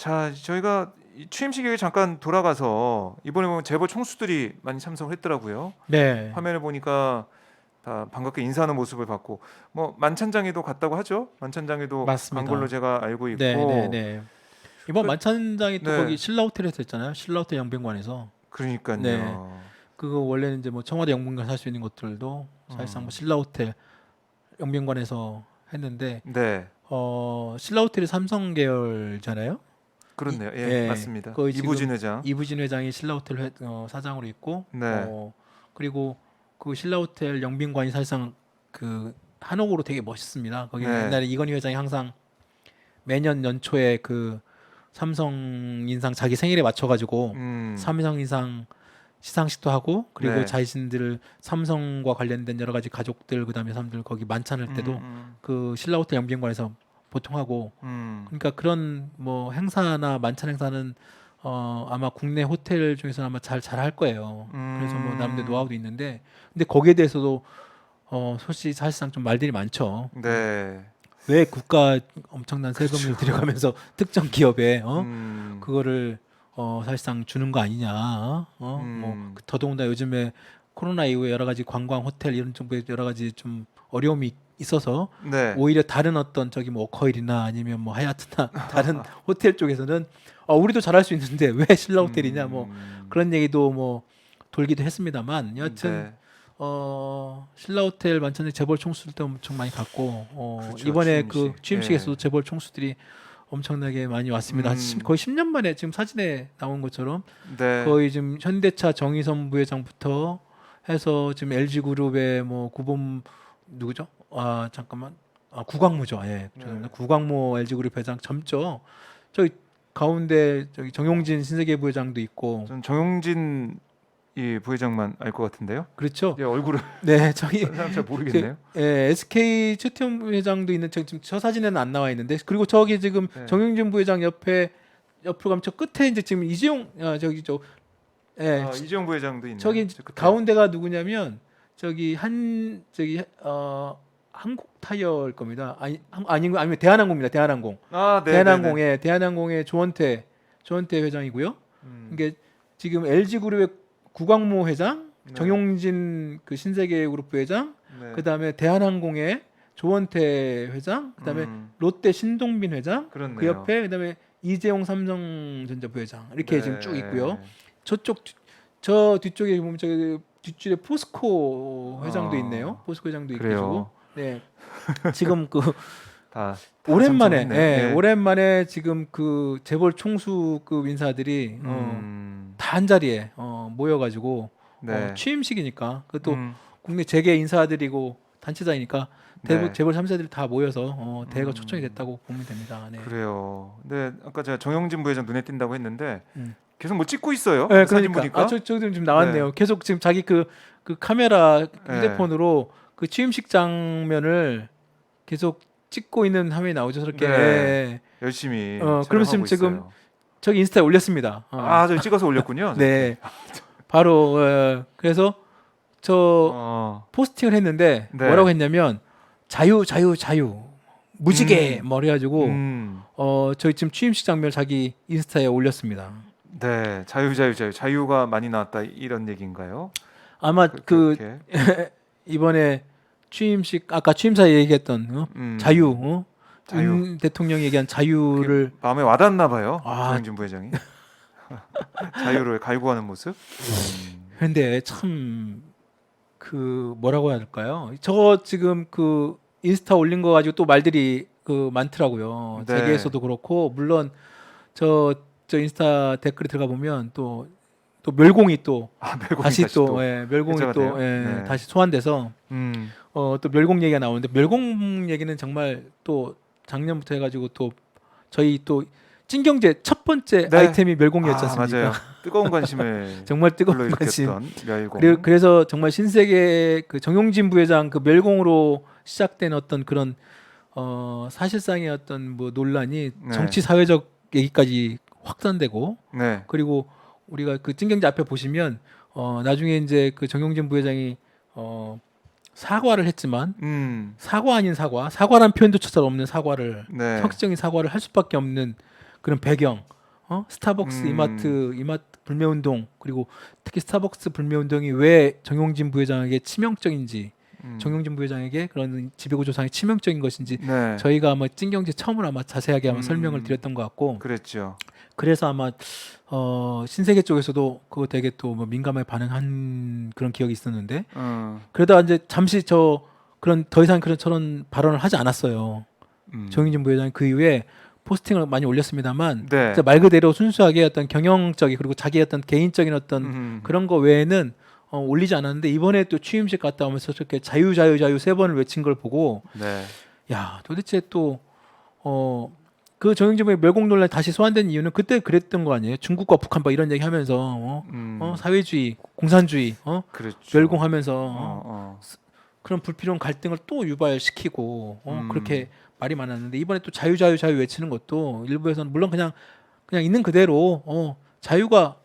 자, 저희가 이 취임식에 잠깐 돌아가서 이번에 보면 재벌 총수들이 많이 참석을 했더라고요. 네, 화면을 보니까 다 반갑게 인사하는 모습을 봤고, 뭐 만찬장에도 갔다고 하죠. 만찬장에도 간 걸로 맞습니다. 제가 알고 네, 네, 있고, 네. 이번 그, 만찬장이 또 거기 네, 신라 호텔에서 했잖아요. 신라 호텔 영빈관에서. 네, 그러니까요. 그거 원래는 이제 뭐 청와대 영빈관 살 수 있는 것들도 사실상 뭐 음, 신라 호텔 영빈관에서 했는데 네, 신라 호텔이 삼성 계열잖아요. 그렇네요. 예, 예, 맞습니다. 거의 지금 이부진 회장. 이부진 회장이 신라 호텔 사장으로 있고 네, 그리고 그 신라 호텔 영빈관이 사실상 그 한옥으로 되게 멋있습니다. 거기는 네, 옛날에 이건희 회장이 항상 매년 연초에 그 삼성 인상 자기 생일에 맞춰가지고 삼성 인상 시상식도 하고 그리고 네, 자신들 삼성과 관련된 여러 가지 가족들 그다음에 사람들 거기 만찬할 때도 음, 그 신라 호텔 영빈관에서 보통 하고 음, 그러니까 그런 뭐 행사나 만찬 행사는 아마 국내 호텔 중에서 아마 잘 할 거예요. 그래서 뭐 나름대로 음, 노하우도 있는데 근데 거기에 대해서도 솔직히 사실상 좀 말들이 많죠. 네, 왜 국가 엄청난 그렇죠. 세금을 들여가면서 특정 기업에 음, 그거를 사실상 주는 거 아니냐? 뭐 더더군다나 요즘에 코로나 이후에 여러 가지 관광 호텔 이런 정도의 여러 가지 좀 어려움이 있어서 네, 오히려 다른 어떤 저기 뭐 워커힐이나 아니면 뭐 하얏트나 다른 호텔 쪽에서는 우리도 잘할 수 있는데 왜 신라 호텔이냐 뭐 그런 얘기도 뭐 돌기도 했습니다만 여하튼 네, 신라 호텔 만찬에 재벌 총수들도 엄청 많이 갔고 그렇죠. 이번에 그 취임식. 취임식에서도 예, 재벌 총수들이 엄청나게 많이 왔습니다. 음, 거의 10년 만에 지금 사진에 나온 것처럼 네, 거의 지금 현대차 정의선 부회장부터 해서 지금 LG그룹의 뭐 구본 누구죠? 아 잠깐만 구광무죠. 예, 네. 죄송합니다. 구광무 LG그룹 회장 젊죠. 저기 가운데 저기 정용진 신세계 부회장도 있고 전 정용진 이 부회장만 알 것 같은데요. 그렇죠. 예, 얼굴을 네, 저기 다른 사람 잘 모르겠네요. SK 최태원 회장도 있는 지금 저 사진에는 안 나와 있는데 그리고 저기 지금 네. 정용진 부회장 옆으로 가면 저 끝에 이제 지금 이재용 저기 예, 이재용 부회장도 있네요. 저기 저 끝에. 가운데가 누구냐면 저기 한국 타이어일 겁니다. 아니면 대한항공입니다. 대한항공. 네, 네, 네. 대한항공의 조원태 회장이고요. 음, 이게 지금 LG그룹의 구광모 회장, 네, 정용진 그 신세계그룹 부회장, 네. 그다음에 대한항공의 조원태 회장, 그다음에 롯데 신동빈 회장, 그 그렇네요. 옆에 그다음에 이재용 삼성전자 부회장 이렇게 지금 쭉 있고요. 네. 저 뒤쪽에 보면 저기 뒷줄에 포스코 회장도 있네요. 어, 포스코 회장도 계시고. 그래요. 네. 지금 그 다 오랜만에 참석했네요. 예. 오랜만에 지금 그 재벌 총수급 인사들이 다 한 자리에 모여가지고 네. 취임식이니까 그것도 음, 국내 재계 인사들이고 단체장이니까 네. 재벌 3사들이 다 모여서 대거 초청이 음, 됐다고 보면 됩니다. 네. 그래요. 근데 아까 제가 정용진 부회장 눈에 띈다고 했는데 음. 계속 뭐 찍고 있어요. 네, 그 사진 그러니까 보니까. 저기 지금 네. 나왔네요. 계속 지금 자기 그 카메라 네. 휴대폰으로 그 취임식 장면을 계속 찍고 있는 화면이 나오죠. 저렇게. 네. 예. 열심히 그러면 촬영하고 지금 있어요. 저기 인스타에 올렸습니다. 저 찍어서 올렸군요. 저렇게. 네. 바로 그래서 저 어, 포스팅을 했는데 네. 뭐라고 했냐면 자유 자유 자유 무지개 음, 뭐 그래가지고 음, 저희 지금 취임식 장면을 자기 인스타에 올렸습니다. 네. 자유가 많이 나왔다 이런 얘기인가요? 아마 그렇게. 이번에 취임식 아까 취임사 얘기했던 자유 자유. 윤 대통령이 얘기한 그게 자유를 마음에 와닿나 봐요. 아 정영진 부회장이 자유를 갈구하는 모습. 근데 참 그 뭐라고 해야 될까요? 저 지금 그 인스타 올린 거 가지고 또 말들이 그 많더라고요. 네. 재계에서도 그렇고 물론 저 인스타 댓글에 들어가 보면 또 멸공이 또 멜공이 다시 또 멸공이 회자가 또 돼요? 네. 다시 소환돼서 음, 또 멸공 얘기가 나오는데 멸공 얘기는 정말 또 작년부터 해가지고 또 저희 또 찐경제 첫 번째 네. 아이템이 멸공이었지 않습니까? 맞아요. 뜨거운 관심을 정말 뜨거운 관심. 불러일으켰던 멸공. 그래서 정말 신세계 그 정용진 부회장 그 멸공으로 시작된 어떤 그런 사실상의 어떤 뭐 논란이 네. 정치 사회적 얘기까지 확산되고 네. 그리고 우리가 그 찐경제 앞에 보시면 나중에 이제 그 정용진 부회장이 사과를 했지만 사과 아닌 사과란 표현조차 없는 사과를 네. 형식적인 사과를 할 수밖에 없는 그런 배경 스타벅스, 음. 이마트 불매운동, 그리고 특히 스타벅스 불매운동이 왜 정용진 부회장에게 치명적인지, 음. 정용진 부회장에게 그런 지배구조상의 치명적인 것인지 네. 저희가 아마 찐경제 처음으로 아마 자세하게 아마 설명을 음. 드렸던 것 같고, 그랬죠. 그래서 아마 신세계 쪽에서도 그거 되게 또 뭐 민감하게 반응한 그런 기억이 있었는데, 어. 그러다가 이제 잠시 그런 더 이상 그런 저런 발언을 하지 않았어요. 음. 정의진 부회장이 그 이후에 포스팅을 많이 올렸습니다만, 네. 진짜 말 그대로 순수하게 어떤 경영적인 그리고 자기 어떤 개인적인 어떤 음. 그런 거 외에는 올리지 않았는데, 이번에 또 취임식 갔다 오면서 저렇게 자유 자유 자유 세 번을 외친 걸 보고, 네. 야, 도대체 또 그 정영진 부회 멸공 논란 다시 소환된 이유는 그때 그랬던 거 아니에요? 중국과 북한 막 이런 얘기 하면서 사회주의, 공산주의 그렇죠. 멸공하면서 어. 그런 불필요한 갈등을 또 유발시키고 그렇게 음. 말이 많았는데, 이번에 또 자유 자유 자유 외치는 것도 일부에서는 물론 그냥 있는 그대로 자유가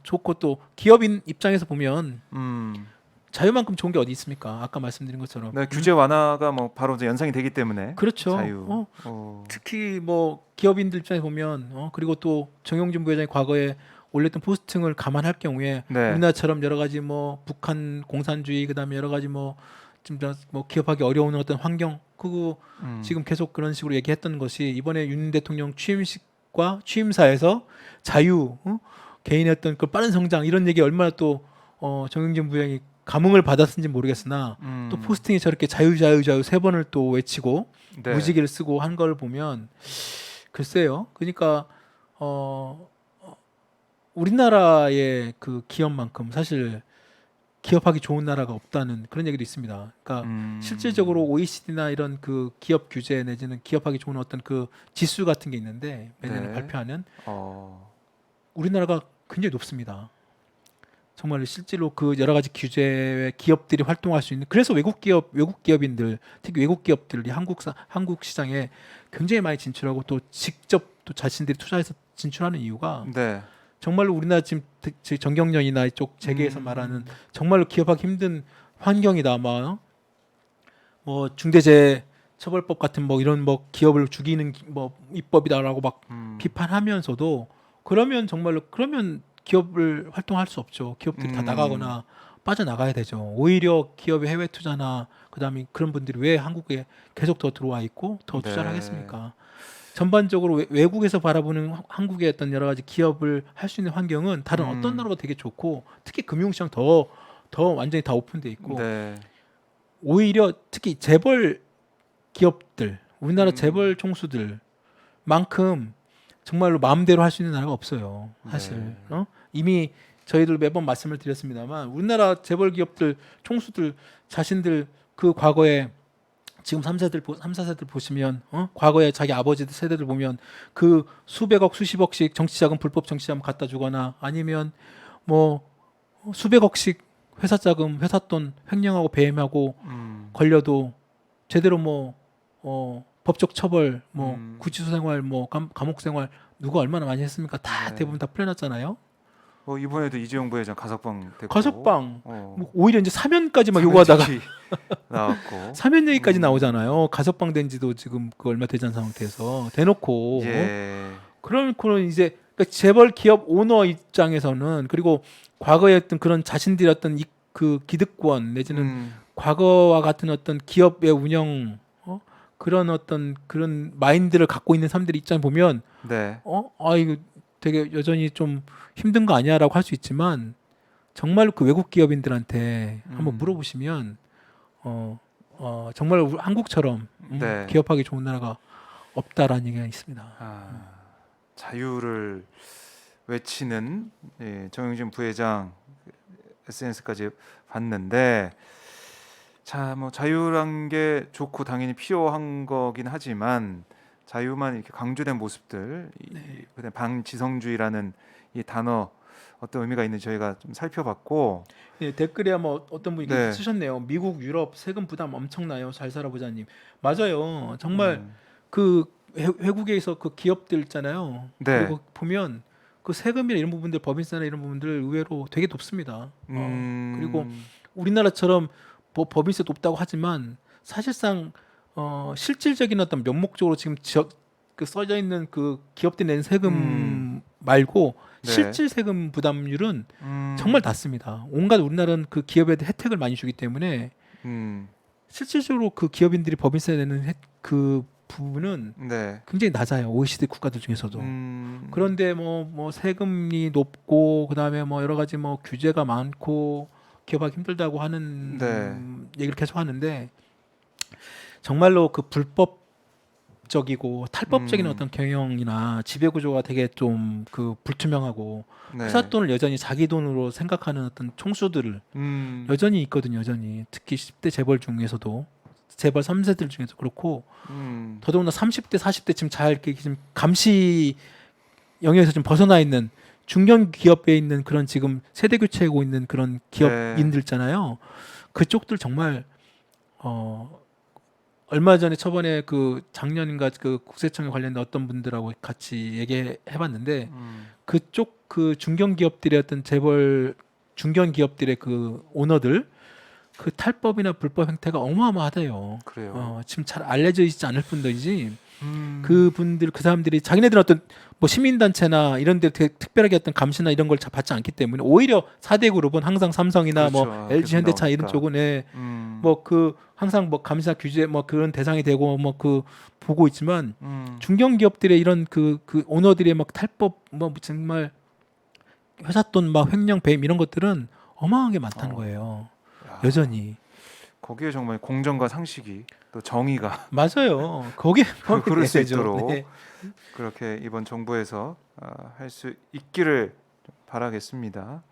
좋고, 또 기업인 입장에서 보면 음. 자유만큼 좋은 게 어디 있습니까? 아까 말씀드린 것처럼. 네, 규제 완화가 뭐 바로 이제 연상이 되기 때문에 그렇죠. 자유. 특히 뭐 기업인들 입장에서 보면 그리고 또 정용진 부회장이 과거에 올렸던 포스팅을 감안할 경우에 네. 우리나라처럼 여러 가지 뭐 북한 공산주의, 그다음에 여러 가지 뭐 좀 뭐 기업하기 어려운 어떤 환경, 그거 지금 계속 그런 식으로 얘기했던 것이 이번에 윤 대통령 취임식과 취임사에서 자유, 개인의 어떤 그 빠른 성장 이런 얘기 얼마나 또 정용진 부회장이 감흥을 받았는지 모르겠으나, 또 포스팅이 저렇게 자유 자유 자유 세 번을 또 외치고 네. 무지개를 쓰고 한 걸 보면 글쎄요. 그러니까 우리나라의 그 기업만큼 사실 기업하기 좋은 나라가 없다는 그런 얘기도 있습니다. 그러니까 실질적으로 OECD나 이런 그 기업 규제 내지는 기업하기 좋은 어떤 그 지수 같은 게 있는데 매년 네. 발표하는, 어. 우리나라가 굉장히 높습니다. 정말 실제로 그 여러 가지 규제에 기업들이 활동할 수 있는, 그래서 외국 기업인들, 특히 외국 기업들이 한국 시장에 굉장히 많이 진출하고 또 직접 또 자신들이 투자해서 진출하는 이유가 네. 정말로 우리나라 지금 정경련이나 이쪽 재계에서 말하는 정말로 기업하기 힘든 환경이다. 아마 뭐 중대재해처벌법 같은 뭐 이런 뭐 기업을 죽이는 뭐 입법이다라고 막 비판하면서도, 그러면 기업을 활동할 수 없죠. 기업들이 다 나가거나 빠져나가야 되죠. 오히려 기업의 해외 투자나 그다음에 그런 분들이 왜 한국에 계속 더 들어와 있고 더 투자를 네. 하겠습니까? 전반적으로 외국에서 바라보는 한국의 어떤 여러 가지 기업을 할 수 있는 환경은 다른 어떤 나라가 되게 좋고, 특히 금융시장 더 완전히 다 오픈돼 있고, 네. 오히려 특히 재벌 기업들, 우리나라 재벌 총수들만큼 정말로 마음대로 할 수 있는 나라가 없어요. 사실 네. 이미 저희들 매번 말씀을 드렸습니다만, 우리나라 재벌 기업들 총수들 자신들 그 과거에 지금 3세들 4세들 보시면 과거에 자기 아버지들 세대들 보면 그 수백억 수십억씩 정치자금, 불법 정치자금 갖다 주거나, 아니면 뭐 수백억씩 회사 자금, 회사 돈 횡령하고 배임하고 걸려도 제대로 뭐 법적 처벌, 뭐 구치소 생활, 뭐 감옥 생활 누가 얼마나 많이 했습니까? 다 네. 대부분 다 풀려났잖아요. 이번에도 이재용 부회장 가석방 됐고. 가석방. 뭐 오히려 이제 사면까지 막 사면 요구하다가 특히 나왔고. 사면 얘기까지 나오잖아요. 가석방 된 지도 지금 그 얼마 되지 않은 상태에서 대놓고. 예. 그러면 이제 그러니까 재벌 기업 오너 입장에서는, 그리고 과거에 어떤 그런 자신들의 어떤 그 기득권 내지는 과거와 같은 어떤 기업의 운영 그런 어떤 그런 마인드를 갖고 있는 사람들의 입장 보면 네. 이거 되게 여전히 좀 힘든 거 아니야라고 할 수 있지만, 정말 그 외국 기업인들한테 한번 물어보시면 정말 한국처럼 네. 기업하기 좋은 나라가 없다라는 얘기가 있습니다. 자유를 외치는 정영진 부회장 SNS까지 봤는데, 자, 뭐 자유란 게 좋고 당연히 필요한 거긴 하지만 자유만 이렇게 강조된 모습들, 그다음에 반지성주의라는 이 단어 어떤 의미가 있는지 저희가 좀 살펴봤고, 댓글에 뭐 어떤 분이 네. 쓰셨네요. 미국, 유럽 세금 부담 엄청나요. 잘 살아보자님. 맞아요. 정말 그 외국에서 그 기업들 있잖아요. 네. 그리고 보면 그 세금이나 이런 부분들, 법인세나 이런 부분들 의외로 되게 높습니다. 그리고 우리나라처럼 법인세 높다고 하지만 사실상 실질적인 어떤 명목적으로 지금 그 써져 있는 그 기업들이 낸 세금만큼 말고 네. 실질 세금 부담률은 음. 정말 낮습니다. 온갖 우리나라는 그 기업에 혜택을 많이 주기 때문에 실질적으로 그 기업인들이 법인세 내는 그 부분은 네. 굉장히 낮아요. OECD 국가들 중에서도. 음. 그런데 뭐 세금이 높고 그다음에 뭐 여러 가지 뭐 규제가 많고 기업하기 힘들다고 하는 네. 얘기를 계속 하는데 정말로 그 불법적이고 탈법적인 어떤 경영이나 지배 구조가 되게 좀 그 불투명하고 네. 회사 돈을 여전히 자기 돈으로 생각하는 어떤 총수들을 여전히 있거든요. 여전히 특히 10대 재벌 중에서도 재벌 3세들 중에서 그렇고 더더군다나 30대 40대 지금 잘 이렇게 지금 감시 영역에서 좀 벗어나 있는 중견 기업에 있는 그런 지금 세대 교체하고 있는 그런 기업인들 있잖아요. 그쪽들 정말 얼마 전에 저번에 그 작년인가 그 국세청에 관련된 어떤 분들하고 같이 얘기해봤는데 그쪽 그 중견 기업들의 어떤 재벌 중견 기업들의 그 오너들 그 탈법이나 불법 행태가 어마어마하대요. 그래요. 지금 잘 알려져 있지 않을 뿐더지 그분들 그 사람들이 자기네들은 어떤 뭐 시민단체나 이런 데 특별하게 어떤 감시나 이런 걸 받지 않기 때문에 오히려 4대 그룹은 항상 삼성이나 그렇죠. 뭐 LG 계속 현대차 이런 나오니까. 쪽은 뭐 그 항상 뭐 감시나 규제 뭐 그런 대상이 되고 뭐 그 보고 있지만 중견 기업들의 이런 그 오너들의 막 탈법 뭐 정말 회사 돈 막 횡령 배임 이런 것들은 어마어마하게 많다는 거예요. 야, 여전히. 거기에 정말 공정과 상식이 또 정의가 맞아요. 거기에 그럴 수 되죠. 있도록 네. 그렇게 이번 정부에서 할 수 있기를 바라겠습니다.